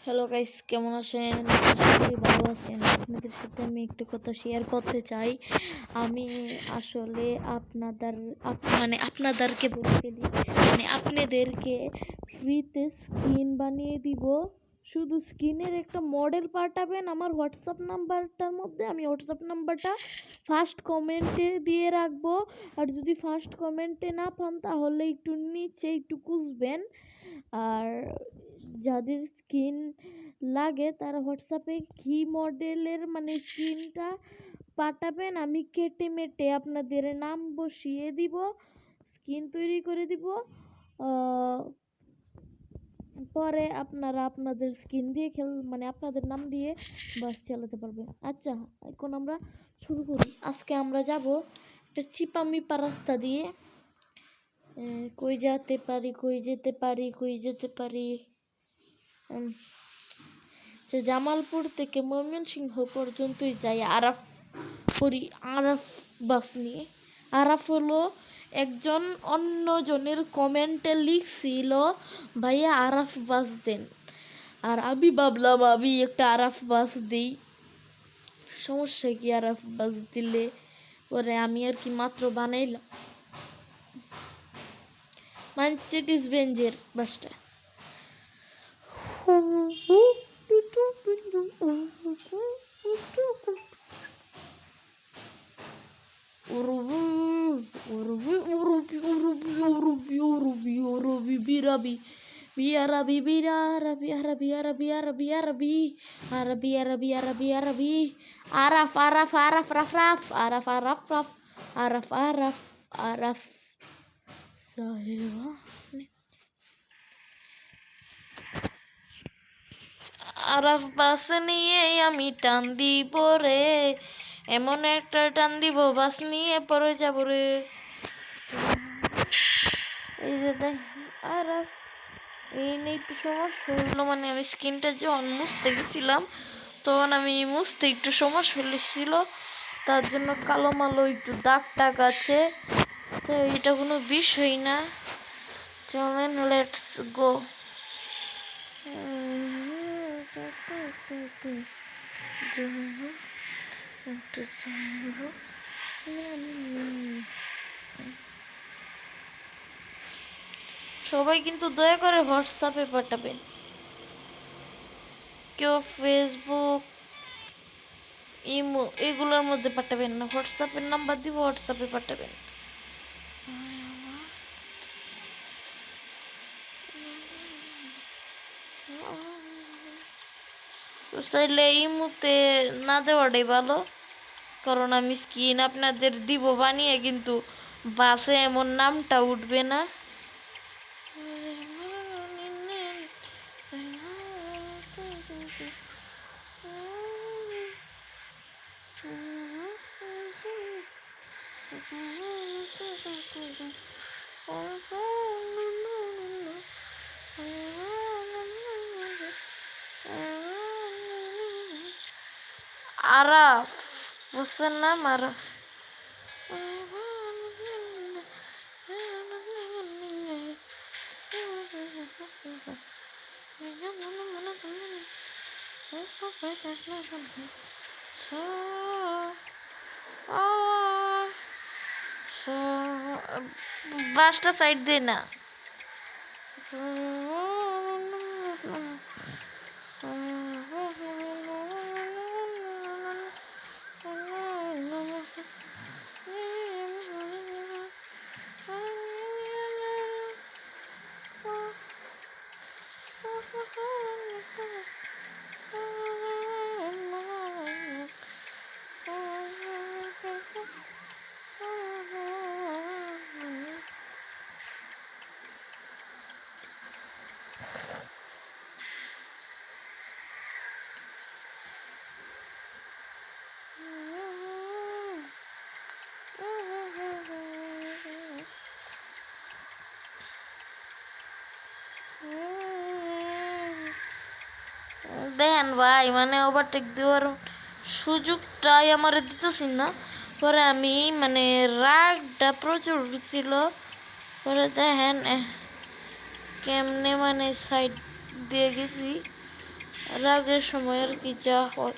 Hello guys, কেমন আছেন? খুবই ভালো আছেন। আপনাদের সাথে আমি একটু কথা শেয়ার করতে চাই। আমি আসলে আপনাদেরকে বলে ফেলি, আপনাদেরকে ফ্রিতে স্ক্রিন বানিয়ে দিব। শুধু স্ক্রিনের একটা মডেল পাঠাবেন আমার হোয়াটসঅ্যাপ নাম্বারটার মধ্যে। আমি হোয়াটসঅ্যাপ নাম্বারটা ফার্স্ট কমেন্টে দিয়ে রাখবো। আর যদি ফার্স্ট কমেন্টে না পান তাহলে একটু নিচে একটু খুঁজবেন। আর যাদের স্কিন লাগে তারা হোয়াটসঅ্যাপে কি মডেলের স্কিনটা পাঠাবেন, আমি কেটে মেটে আপনাদের নাম বসিয়ে দিব, স্কিন তৈরি করে দিব। পরে আপনারা আপনাদের স্কিন দিয়ে আপনাদের নাম দিয়ে বাস চালাতে পারবেন। আচ্ছা, এখন আমরা শুরু করি। আজকে আমরা যাব একটা চিপামিপা রাস্তা দিয়ে। কই যেতে পারি জামালপুর থেকে ময়মনসিংহ পর্যন্তই যাই আরাফ বাস নিয়ে। আরাফ হলো একজন অন্যজনের কমেন্টে লিখছিল, ভাইয়া আরাফ বাস দেন। আর আমি ভাবলাম আমি একটা আরাফ বাস দিই, সমস্যা কি আরাফ বাস দিলে। পরে আমি আর কি মাত্র বানাইলাম মার্সিডিজ বেঞ্জের বাসটা। আরাফ আরাফ বাস নিয়ে আমি টান দিব রে, এমন একটা টান দিব বাস নিয়ে পরে যাব রে। এই যে দেখ আরাফ, এই নিয়ে একটু সমস্যা হলো, আমি স্কিনটা যখন মুছতে গেছিলাম তখন আমি মুছতে একটু সমস্যা হয়েছিল, তার জন্য কালো মালো একটু দাগ টাগ আছে। তো এটা কোনো বিষয় না, চলেন লেটস গো। সবাই কিন্তু দয়া করে হোয়াটসঅ্যাপে পাঠাবেন, কেউ ফেসবুক ইমো এগুলোর মধ্যে পাঠাবেন না। হোয়াটসঅ্যাপের নাম্বার দিব, হোয়াটসঅ্যাপে পাঠাবেন। চাইলে ইমোতে না দেওয়াটাই ভালো, কারণ আমি স্কিন আপনাদের দিব বানিয়ে, কিন্তু বাসে এমন নামটা উঠবে না। আরাফ, বুঝছেন নাম আরাফ। বাসটা সাইড দে না। দেখেন ভাই, ওভারটেক দেওয়ার সুযোগটাই আমার দিতেছি না। পরে আমি রাগটা প্রচুর ছিল। পরে দেখেন কেমনে সাইড দিয়ে গেছি। রাগের সময় আর কি যা হয়।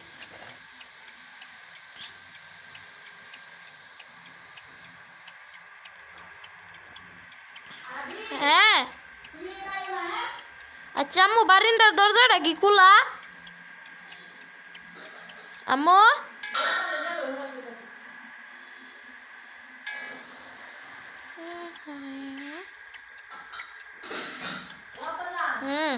হ্যাঁ আচ্ছা আম্মু বারিন্দার দরজাটা কি খোলা? আম্মু হুম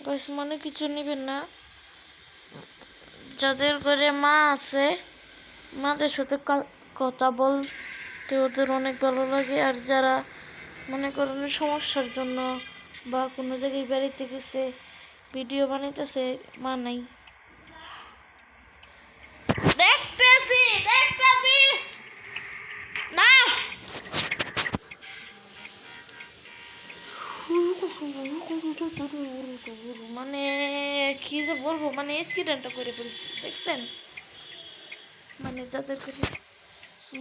গাইস মনে কিছু নেবেন না, যাদের ঘরে মা আছে মাদের সাথে কথা বলতে ওদের অনেক ভালো লাগে। আর যারা মনে করেন সমস্যার জন্য বা কোনো জায়গায় বেড়াইতে গেছে ভিডিও বানাইতেছে, মা নাই। দেখতেছি দেখতেছি না মানে কি যে বলবো, মানে স্কিডেন্টটা করে ফেলছি দেখছেন। মানে যাদের কাছে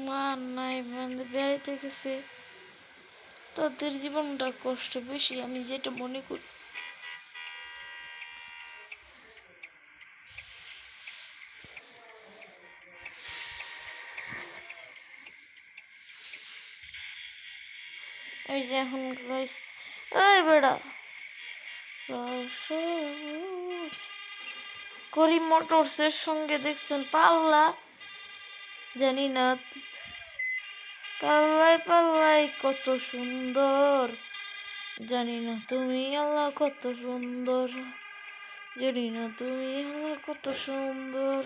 মা নাই মানে বেড়াইতে গেছে তাদের জীবনটা কষ্ট বেশি, আমি যেটা মনে করি। এই যে এখন গাইস এই বেড়া করিম মোটরসের সঙ্গে দেখছেন পাল্লা, জানি না পাল্লাই পাল্লাই কত সুন্দর, জানি না তুমি আল্লাহ কত সুন্দর, জানি না তুমি আল্লাহ কত সুন্দর।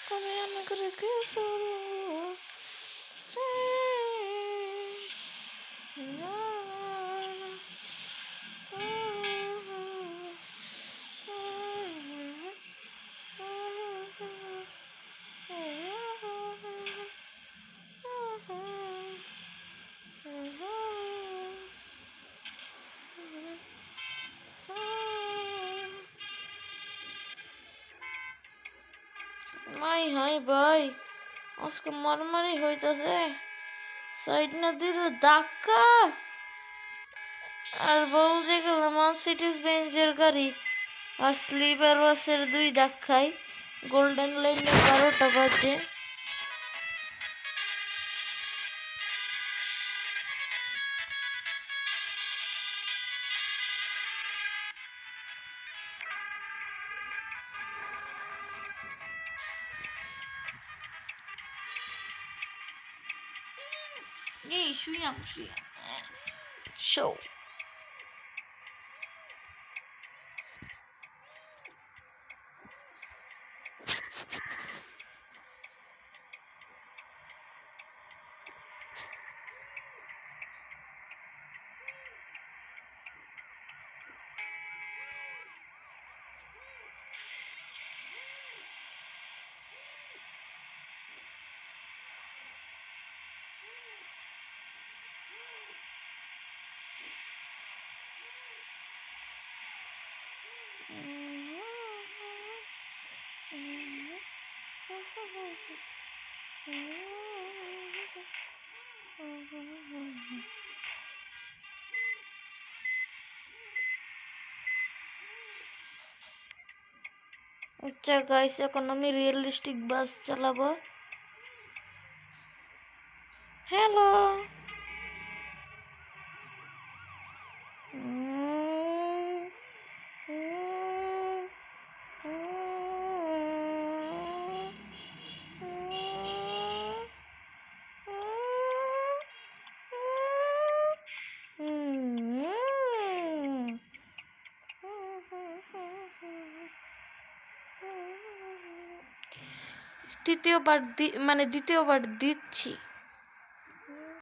Come hanno creduto মাই হাই ভাই আজকে মারামারি হইতাছে, সাইড না দিলে ধাক্কা। আর বলতে গেলে মার্সিডিজ বেঞ্জের গাড়ি আর স্লিপার বাসের 2 ধাক্কায় গোল্ডেন লাইনে 12টা বাজে। এই শুয়াম শো আচ্ছা গাইস এখন আমি রিয়েলিস্টিক বাস চালাবো। হ্যালো দ্বিতীয়বার দিচ্ছি।